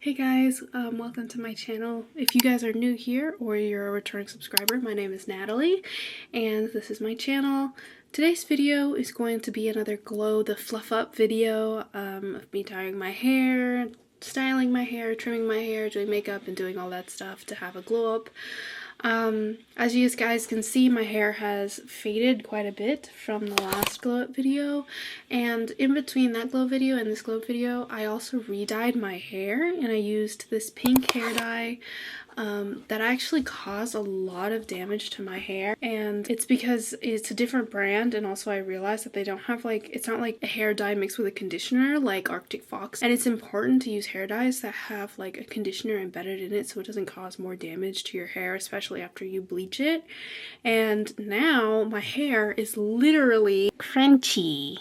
Hey guys, welcome to my channel. If you guys are new here or you're a returning subscriber, my name is Natalie and this is my channel. Today's video is going to be another glow the fluff up video of me dyeing my hair, styling my hair, trimming my hair, doing makeup and doing all that stuff to have a glow up. As you guys can see, my hair has faded quite a bit from the last glow up video, and in between that glow video and this glow up video I also re-dyed my hair, and I used this pink hair dye that actually caused a lot of damage to my hair, and it's because it's a different brand, and also I realized that they don't have it's not like a hair dye mixed with a conditioner like Arctic Fox, and it's important to use hair dyes that have like a conditioner embedded in it so it doesn't cause more damage to your hair, especially after you bleach it. And now my hair is literally crunchy,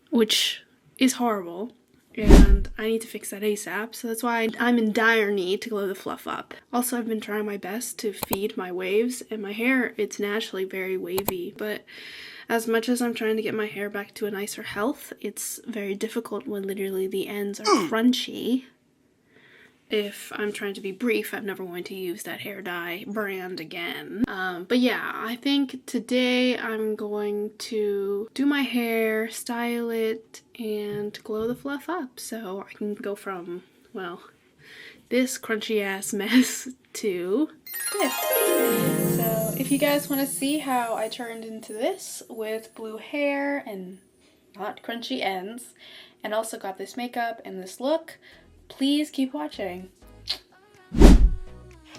which is horrible. And I need to fix that ASAP, so that's why I'm in dire need to glow the fluff up. Also, I've been trying my best to feed my waves, and my hair, it's naturally very wavy, but as much as I'm trying to get my hair back to a nicer health, it's very difficult when literally the ends are crunchy. If I'm trying to be brief, I'm never going to use that hair dye brand again. But yeah, I think today I'm going to do my hair, style it, and glow the fluff up so I can go from, well, this crunchy ass mess to this. So if you guys want to see how I turned into this with blue hair and not crunchy ends, and also got this makeup and this look, please keep watching.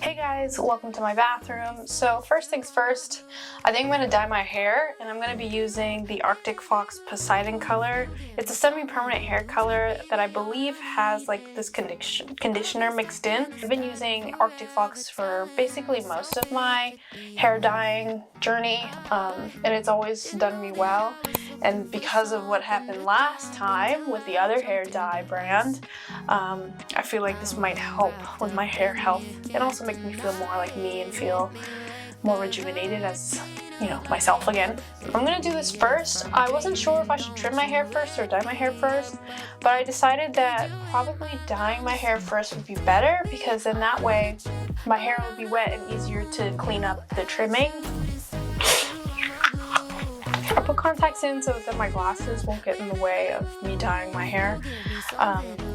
Hey guys, welcome to my bathroom. So first things first, I think I'm going to dye my hair, and I'm going to be using the Arctic Fox Poseidon color. It's a semi-permanent hair color that I believe has like this conditioner mixed in. I've been using Arctic Fox for basically most of my hair dyeing journey, and it's always done me well. And because of what happened last time with the other hair dye brand, I feel like this might help with my hair health and also make me feel more like me and feel more rejuvenated as, you know, myself again. I'm gonna do this first. I wasn't sure if I should trim my hair first or dye my hair first, but I decided that probably dyeing my hair first would be better, because then that way my hair will be wet and easier to clean up the trimming. I put contacts in so that my glasses won't get in the way of me dyeing my hair.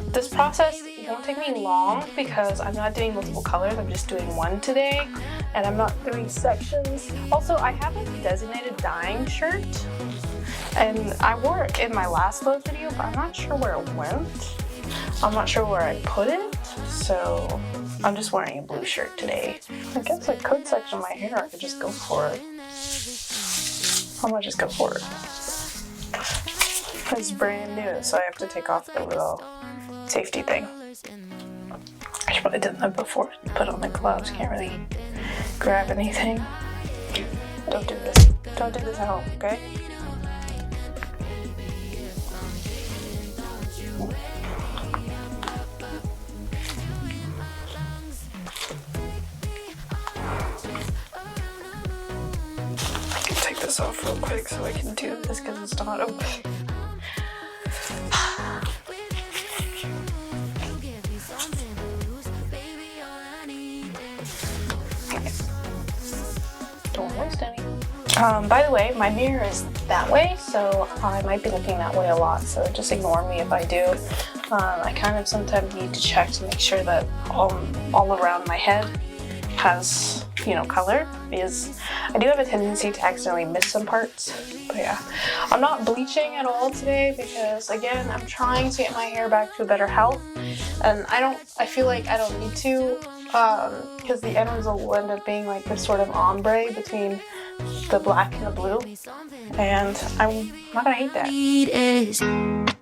This process won't take me long because I'm not doing multiple colors, I'm just doing one today, and I'm not doing sections. Also, I have a designated dyeing shirt, and I wore it in my last load video, but I'm not sure where it went. I'm not sure where I put it, so I'm just wearing a blue shirt today. I guess I could section my hair, I could just go for it. I'm gonna just go for it. It's brand new, so I have to take off the little safety thing. I should probably done that before. Put on the gloves, can't really grab anything. Don't do this. Don't do this at home, okay? This off real quick so I can do this because it's not open. Don't waste any. By the way, my mirror is that way, so I might be looking that way a lot, so just ignore me if I do. I kind of sometimes need to check to make sure that all around my head has, you know, color, because I do have a tendency to accidentally miss some parts. But yeah, I'm not bleaching at all today because, again, I'm trying to get my hair back to a better health, and I feel like I don't need to, because the end result will end up being like this sort of ombre between the black and the blue, and I'm not gonna hate that.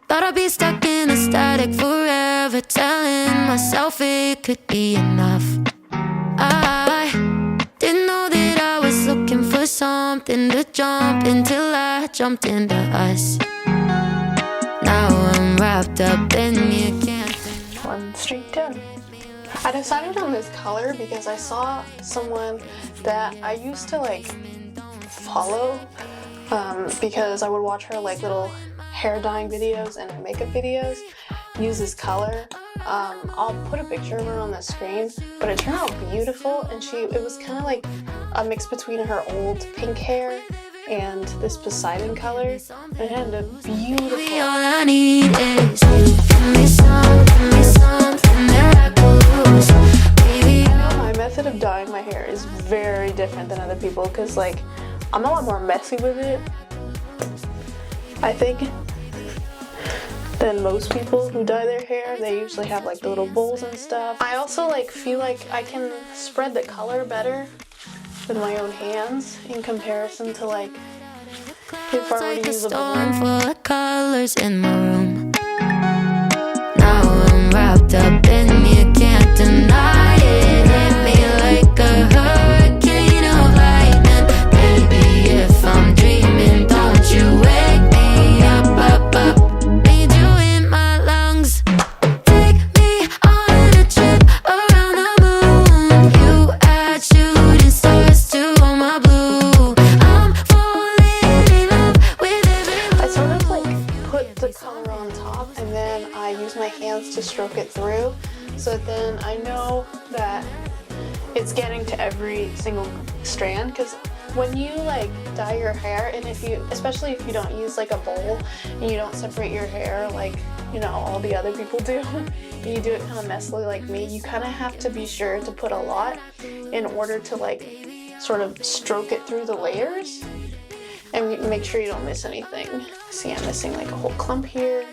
Thought I'd be stuck in a static forever, telling myself it could be enough. I didn't know that I was looking for something to jump until I jumped into us. Now I'm wrapped up and you can't. One straight down. I decided on this color because I saw someone that I used to like follow, because I would watch her like little hair dyeing videos and makeup videos, use this color. I'll put a picture of her on the screen, but it turned out beautiful, and it was kind of like a mix between her old pink hair and this Poseidon color. It had a beautiful. All I need is you. Give me something miraculous. My method of dyeing my hair is very different than other people because, like, I'm a lot more messy with it, I think, than most people who dye their hair. They usually have like the little bowls and stuff. I also like feel like I can spread the color better with my own hands in comparison to like if I were to use a storm full of colors in my room. Now I'm wrapped up in you, can't deny it. Hit me like a hurricane of lightning. Baby, if I'm dreaming, don't you wake me up, up, up. Need you in my lungs. Take me on a trip around the moon. You add shooting stars to all my blue. I'm falling in love with every. I sort of like put the color on top and then I use my hands to stroke it through, so then I know that it's getting to every single strand. Because when you like dye your hair, and especially if you don't use like a bowl and you don't separate your hair like, you know, all the other people do, and you do it kind of messily like me, you kind of have to be sure to put a lot in order to like sort of stroke it through the layers and make sure you don't miss anything. See, I'm missing like a whole clump here.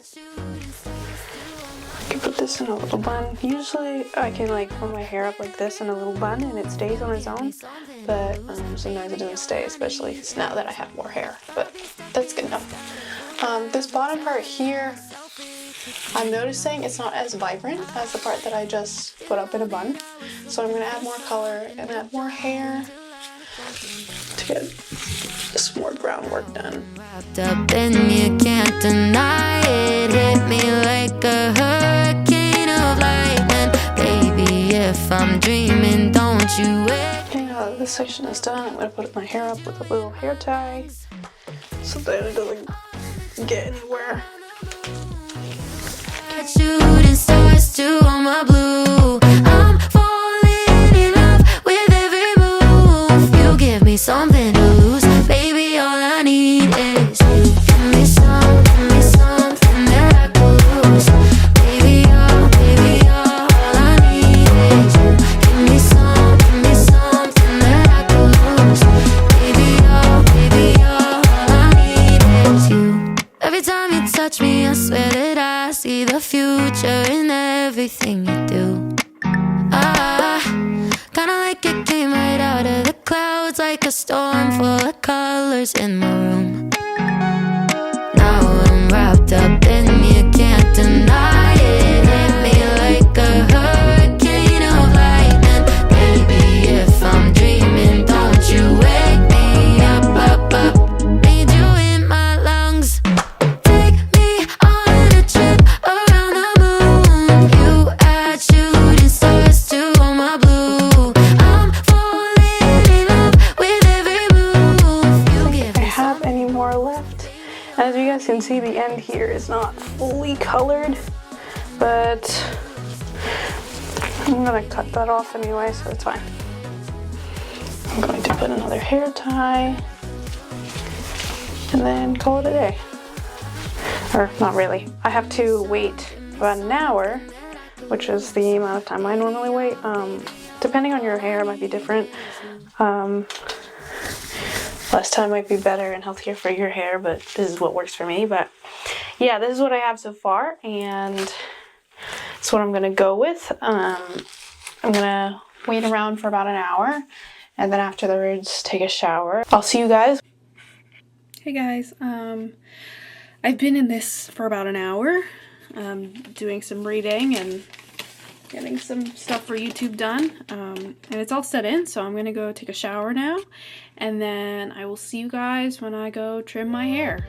I can put this in a little bun. Usually I can like put my hair up like this in a little bun and it stays on its own, but sometimes it doesn't stay, especially now that I have more hair, but that's good enough. This bottom part here, I'm noticing it's not as vibrant as the part that I just put up in a bun, so I'm gonna add more color and add more hair to get some more brown work done. Wrapped up in you, can't deny it. Hit me like a hurricane of lightning. Baby, if I'm dreaming, don't you wait. Okay, now that this section is done, I'm gonna put my hair up with a little hair tie so that it doesn't get anywhere. Shooting stars to all my blue. I'm falling in love with every move. You give me something to lose. Baby, all I need is you. Give me something miraculous. Baby, all I need is you. Give me something miraculous. Baby, all I need is you. Every time you touch me, I swear that I see the future in everything you do. Kinda like it came right out of the clouds, like a storm full of colors in my room. Now I'm wrapped up in you, can't deny it. Hit me like a hurricane of lightning. Baby, if I'm dreaming, don't you wake me up, up, up. Need you in my lungs. Take me on a trip around the moon. You add shooting stars to all my blue. I'm falling in love with every move. You give I me have any more left. As you guys can see, the end here is not fully colored, but I'm gonna cut that off anyway, so it's fine. I'm going to put another hair tie and then call it a day. Or not really. I have to wait about an hour, which is the amount of time I normally wait. Depending on your hair, it might be different. Less time might be better and healthier for your hair, but this is what works for me. But yeah, this is what I have so far, and it's what I'm gonna go with. I'm gonna wait around for about an hour, and then afterwards take a shower. I'll see you guys. Hey guys, I've been in this for about an hour, doing some reading and getting some stuff for YouTube done, and it's all set in, so I'm gonna go take a shower now, and then I will see you guys when I go trim my hair.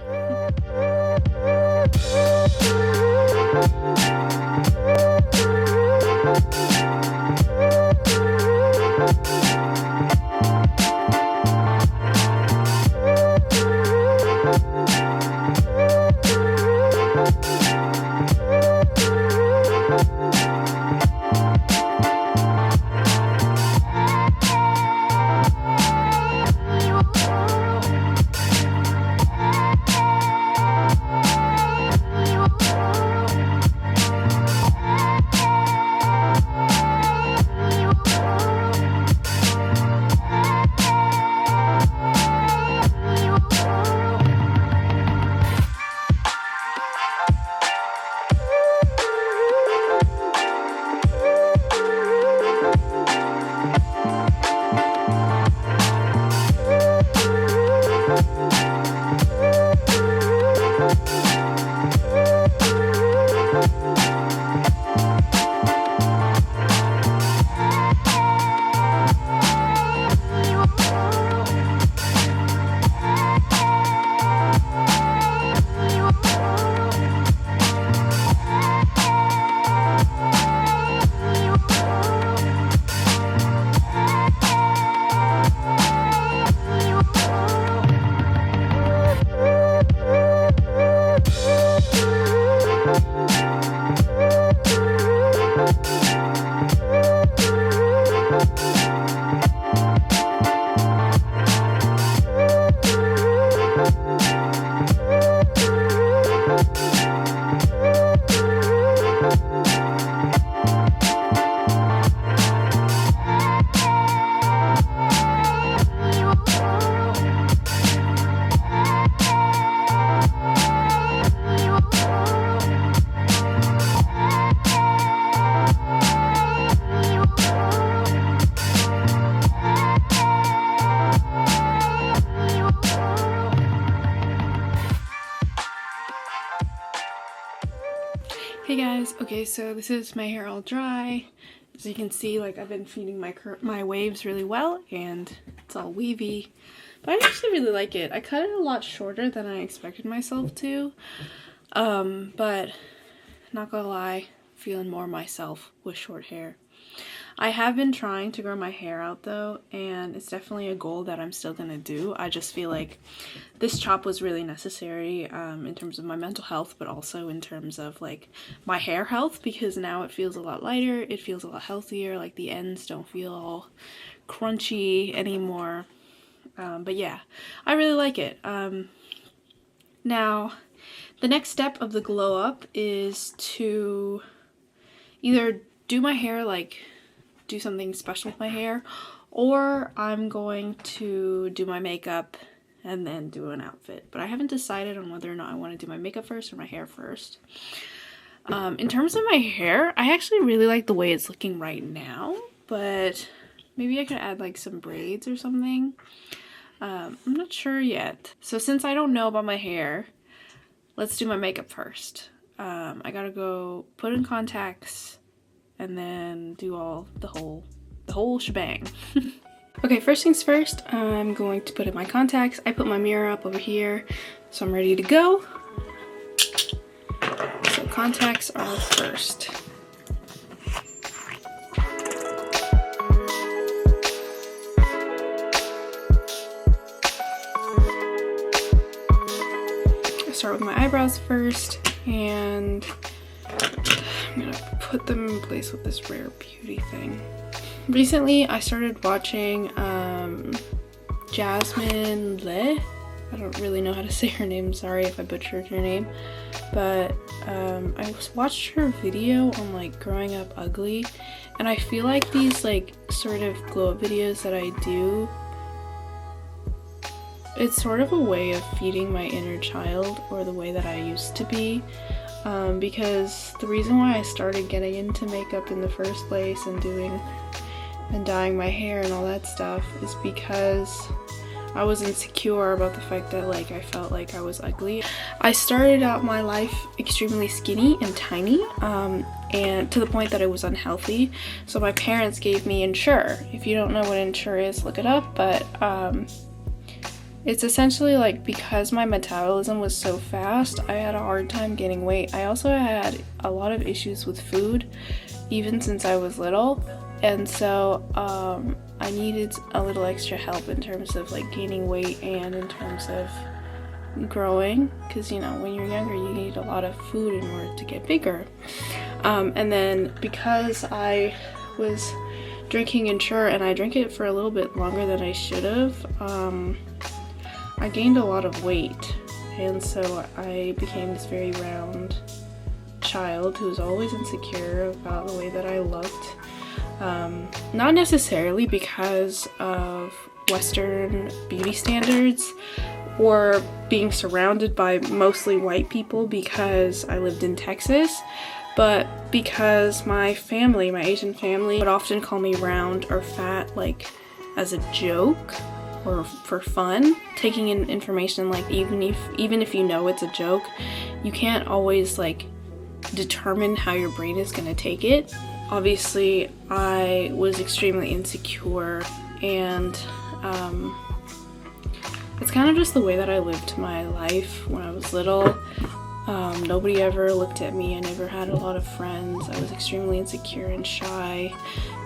this is my hair all dry. As you can see, like, I've been feeding my waves really well, and it's all wavy. But I actually really like it. I cut it a lot shorter than I expected myself to. But not gonna lie, feeling more myself with short hair. I have been trying to grow my hair out though, and it's definitely a goal that I'm still gonna do. I just feel like this chop was really necessary in terms of my mental health, but also in terms of like my hair health, because now it feels a lot lighter, it feels a lot healthier, like the ends don't feel all crunchy anymore. But yeah, I really like it. Now, the next step of the glow up is to either do my hair, like do something special with my hair, or I'm going to do my makeup and then do an outfit. But I haven't decided on whether or not I want to do my makeup first or my hair first. In terms of my hair, I actually really like the way it's looking right now, but maybe I could add like some braids or something. I'm not sure yet. So since I don't know about my hair, let's do my makeup first. I gotta go put in contacts and then do the whole shebang. Okay, first things first, I'm going to put in my contacts. I put my mirror up over here, so I'm ready to go. So contacts are first. Start with my eyebrows first, and I'm gonna put them in place with this Rare Beauty thing. Recently I started watching Jasmine Le. I don't really know how to say her name, sorry if I butchered her name, but I watched her video on like growing up ugly, and I feel like these like sort of glow up videos that I do, it's sort of a way of feeding my inner child, or the way that I used to be, because the reason why I started getting into makeup in the first place and dyeing my hair and all that stuff is because I was insecure about the fact that like I felt like I was ugly. I started out my life extremely skinny and tiny, and to the point that it was unhealthy, so my parents gave me Ensure. If you don't know what Ensure is, look it up, but it's essentially like, because my metabolism was so fast, I had a hard time gaining weight. I also had a lot of issues with food, even since I was little, and so I needed a little extra help in terms of like gaining weight and in terms of growing, because you know, when you're younger you need a lot of food in order to get bigger. And then because I was drinking Ensure, and I drank it for a little bit longer than I should have, I gained a lot of weight, and so I became this very round child who was always insecure about the way that I looked. Not necessarily because of Western beauty standards or being surrounded by mostly white people because I lived in Texas, but because my family, my Asian family, would often call me round or fat, like as a joke or for fun. Taking in information, like even if you know it's a joke, you can't always like determine how your brain is gonna take it. Obviously I was extremely insecure, and it's kind of just the way that I lived my life when I was little. Nobody ever looked at me. I never had a lot of friends. I was extremely insecure and shy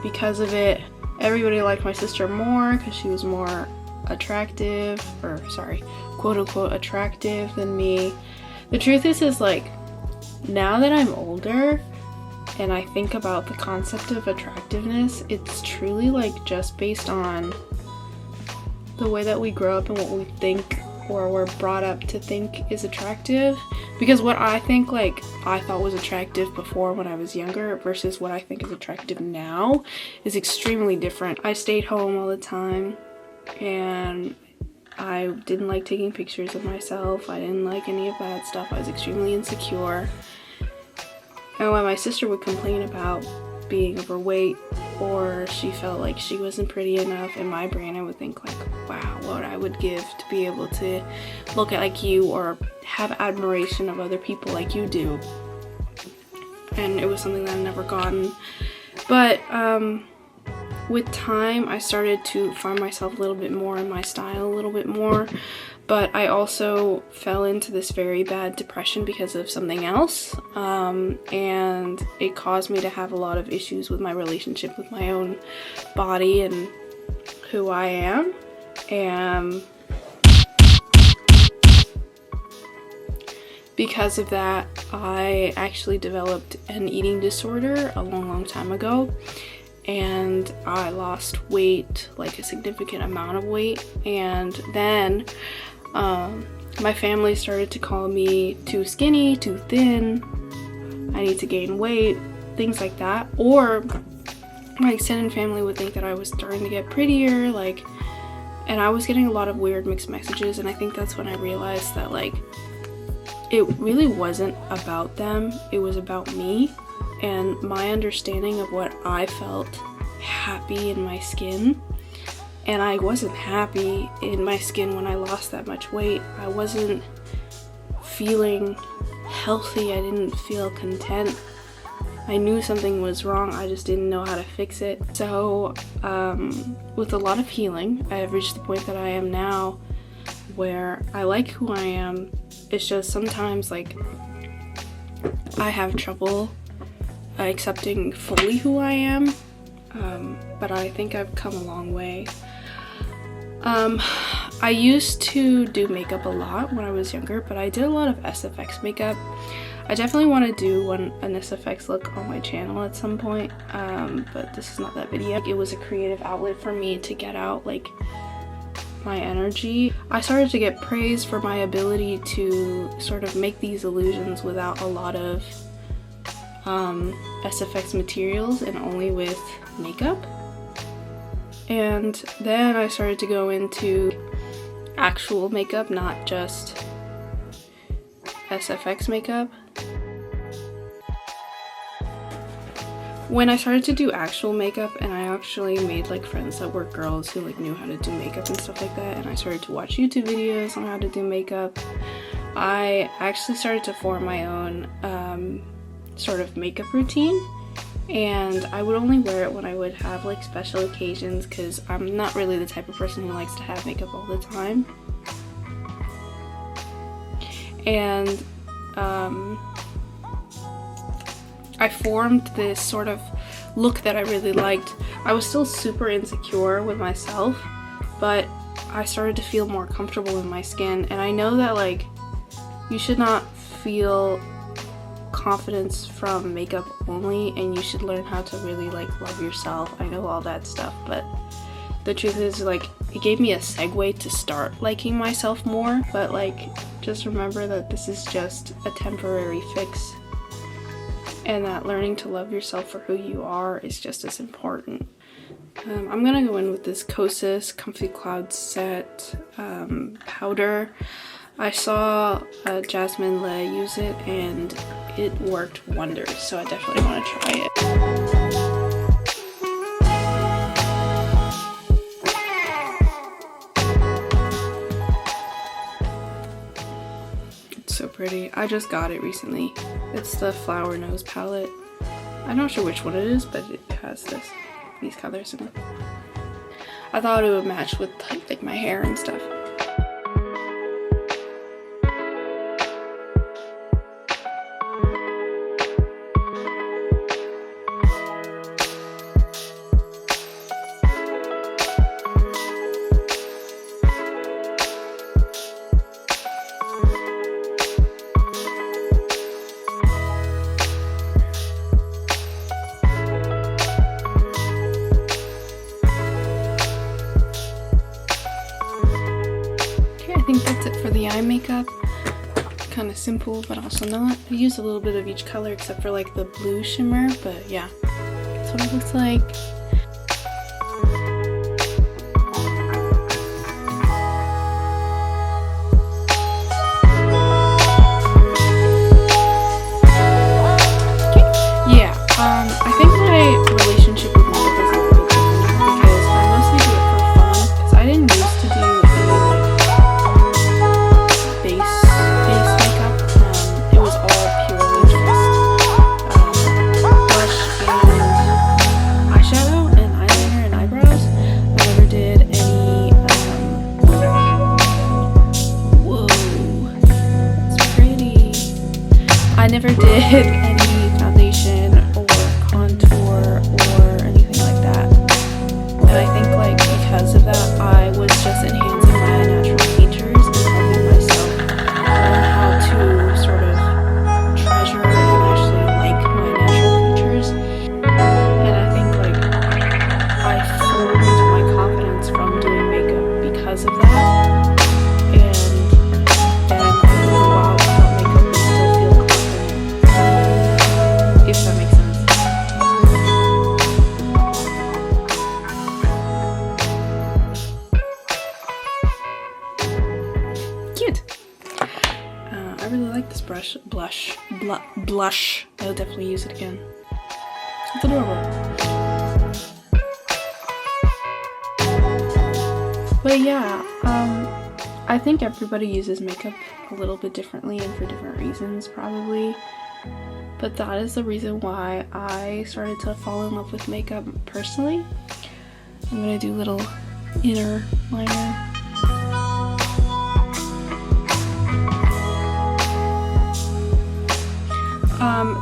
because of it. Everybody liked my sister more because she was more attractive, or sorry, quote unquote attractive than me. The truth is like, now that I'm older and I think about the concept of attractiveness, it's truly like just based on the way that we grow up and what we think or we're brought up to think is attractive. Because what I think like I thought was attractive before when I was younger versus what I think is attractive now is extremely different. I stayed home all the time, and I didn't like taking pictures of myself. I didn't like any of that stuff. I was extremely insecure. And when my sister would complain about being overweight, or she felt like she wasn't pretty enough, in my brain I would think like, wow, what I would give to be able to look like you or have admiration of other people like you do. and it was something that I'd never gotten. But with time, I started to find myself a little bit more in my style, a little bit more. But I also fell into this very bad depression because of something else, and it caused me to have a lot of issues with my relationship with my own body and who I am. And because of that, I actually developed an eating disorder a long time ago, and I lost weight, like a significant amount of weight. And then my family started to call me too skinny, too thin, I need to gain weight, things like that. Or my extended family would think that I was starting to get prettier, like, and I was getting a lot of weird mixed messages. And I think that's when I realized that, like, it really wasn't about them, it was about me and my understanding of what I felt happy in my skin. And I wasn't happy in my skin when I lost that much weight. I wasn't feeling healthy, I didn't feel content. I knew something was wrong, I just didn't know how to fix it. So with a lot of healing, I have reached the point that I am now where I like who I am. It's just sometimes, like, I have trouble accepting fully who I am, but I think I've come a long way. I used to do makeup a lot when I was younger, but I did a lot of SFX makeup. I definitely want to do an SFX look on my channel at some point, but this is not that video. It was a creative outlet for me to get out, like, my energy. I started to get praise for my ability to sort of make these illusions without a lot of SFX materials and only with makeup. And then I started to go into actual makeup, not just SFX makeup. When I started to do actual makeup, and I actually made, like, friends that were girls who, like, knew how to do makeup and stuff like that, and I started to watch YouTube videos on how to do makeup, I actually started to form my own sort of makeup routine. And I would only wear it when I would have, like, special occasions, because I'm not really the type of person who likes to have makeup all the time. And I formed this sort of look that I really liked. I was still super insecure with myself, but I started to feel more comfortable in my skin. And I know that, like, you should not feel confidence from makeup only, and you should learn how to really, like, love yourself. I know all that stuff, but the truth is, like, it gave me a segue to start liking myself more. But, like, just remember that this is just a temporary fix, and that learning to love yourself for who you are is just as important. I'm gonna go in with this Kosas Comfy Cloud Set powder. I saw Jasmine Le use it, and it worked wonders, so I definitely want to try it. It's so pretty. I just got it recently. It's the Flower Nose palette. I'm not sure which one it is, but it has these colors in it. I thought it would match with, like, my hair and stuff. I think that's it for the eye makeup. Kind of simple, but also not. I used a little bit of each color except for, like, the blue shimmer, but yeah, that's what it looks like. I think my relationship with makeup is a little bit different now, because I mostly do it for fun, because I didn't used to do any, like, base makeup. It was all purely just blush. I'll definitely use it again. It's adorable. But yeah, I think everybody uses makeup a little bit differently and for different reasons probably. But that is the reason why I started to fall in love with makeup personally. I'm gonna do a little inner liner.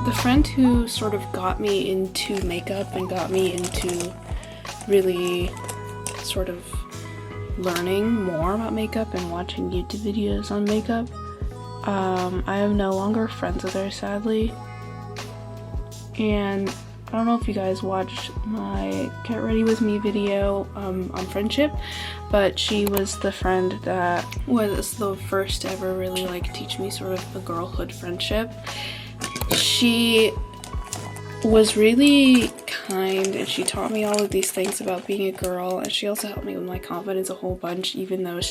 The friend who sort of got me into makeup and got me into really sort of learning more about makeup and watching YouTube videos on makeup, I am no longer friends with her, sadly. And I don't know if you guys watched my Get Ready With Me video on friendship, but she was the friend that was the first to ever really like teach me sort of a girlhood friendship. She was really kind and she taught me all of these things about being a girl, and she also helped me with my confidence a whole bunch, even though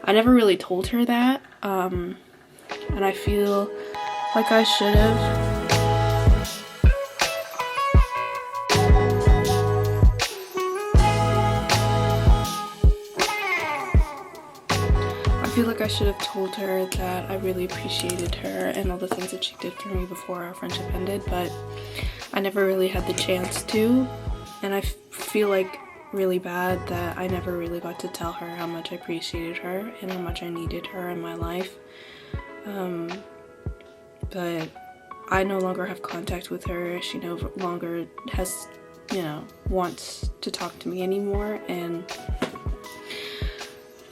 I never really told her that, and I feel like I should have. I feel like I should have told her that I really appreciated her and all the things that she did for me before our friendship ended, but I never really had the chance to, and I feel like really bad that I never really got to tell her how much I appreciated her and how much I needed her in my life. But I no longer have contact with her. She no longer has, wants to talk to me anymore, and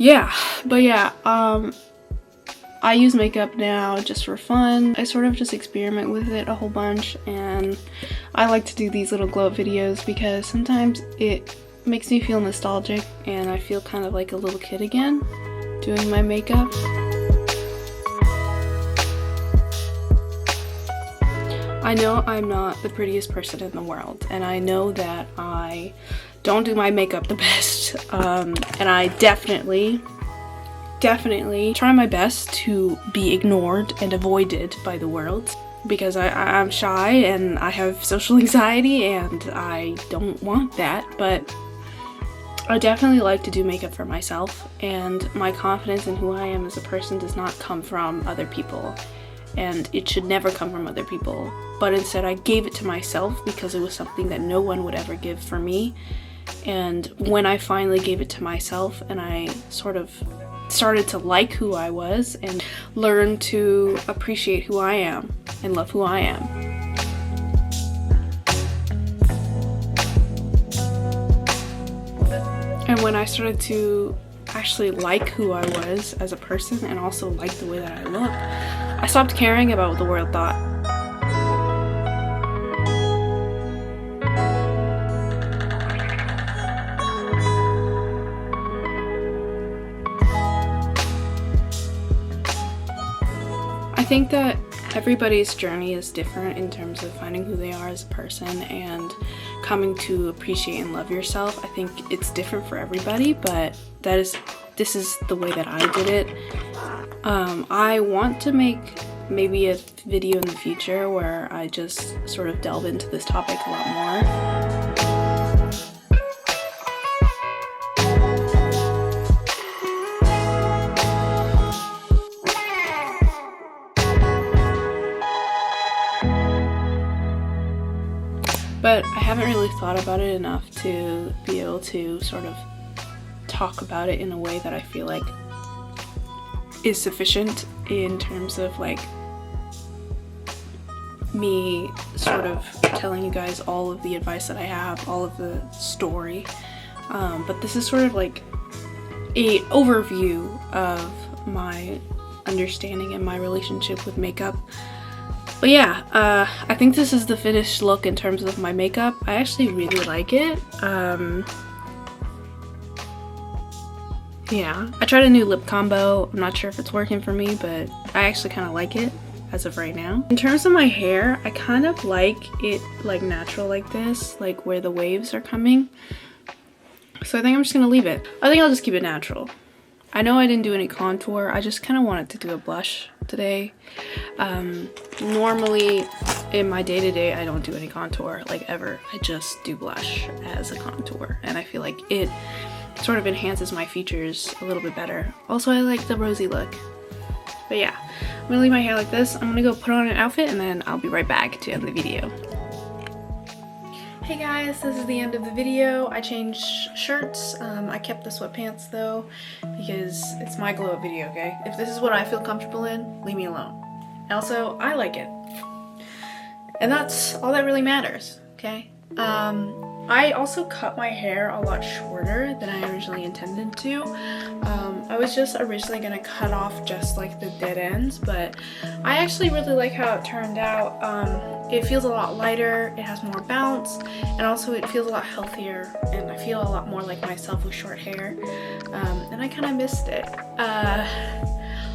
yeah, but yeah, I use makeup now just for fun. I sort of just experiment with it a whole bunch, and I like to do these little glow up videos because sometimes it makes me feel nostalgic and I feel kind of like a little kid again doing my makeup. I know I'm not the prettiest person in the world, and I know that I don't do my makeup the best, and I definitely try my best to be ignored and avoided by the world because I'm shy and I have social anxiety and I don't want that, but I definitely like to do makeup for myself, and my confidence in who I am as a person does not come from other people, and it should never come from other people, but instead I gave it to myself because it was something that no one would ever give for me. And when I finally gave it to myself and I sort of started to like who I was and learn to appreciate who I am and love who I am. And when I started to actually like who I was as a person and also like the way that I look, I stopped caring about what the world thought. I think that everybody's journey is different in terms of finding who they are as a person and coming to appreciate and love yourself. I think it's different for everybody, but this is the way that I did it. I want to make maybe a video in the future where I just sort of delve into this topic a lot more. But I haven't really thought about it enough to be able to sort of talk about it in a way that I feel like is sufficient in terms of like me sort of telling you guys all of the advice that I have, all of the story. But this is sort of like an overview of my understanding and my relationship with makeup. But yeah, I think this is the finished look in terms of my makeup. I actually really like it. Yeah, I tried a new lip combo. I'm not sure if it's working for me, but I actually kind of like it as of right now. In terms of my hair, I kind of like it like natural like this, like where the waves are coming. So I think I'm just gonna leave it. I think I'll just keep it natural. I know I didn't do any contour. I just kind of wanted to do a blush today. Normally in my day-to-day I don't do any contour, like ever. I just do blush as a contour, and I feel like it sort of enhances my features a little bit better. Also, I like the rosy look. But yeah, I'm gonna leave my hair like this. I'm gonna go put on an outfit and then I'll be right back to end the video. Hey guys, this is the end of the video. I changed shirts. I kept the sweatpants though because it's my glow up video, okay? If this is what I feel comfortable in, leave me alone. Also, I like it. And that's all that really matters, okay? I also cut my hair a lot shorter than I originally intended to. I was just originally gonna cut off just like the dead ends, but I actually really like how it turned out. It feels a lot lighter, it has more bounce, and also it feels a lot healthier, and I feel a lot more like myself with short hair, and I kind of missed it.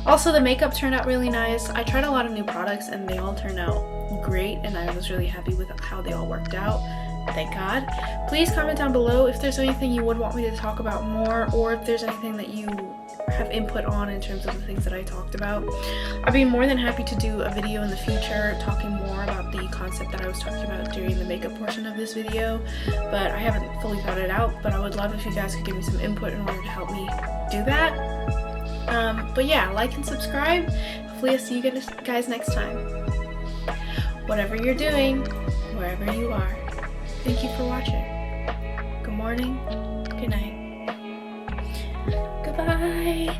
Also, the makeup turned out really nice. I tried a lot of new products and they all turned out great, and I was really happy with how they all worked out. Thank God. Please comment down below if there's anything you would want me to talk about more, or if there's anything that you have input on in terms of the things that I talked about. I'd be more than happy to do a video in the future talking more about the concept that I was talking about during the makeup portion of this video, but I haven't fully thought it out. But I would love if you guys could give me some input in order to help me do that. But yeah, like and subscribe. Hopefully I'll see you guys next time. Whatever you're doing, wherever you are, thank you for watching. Good morning, good night, goodbye.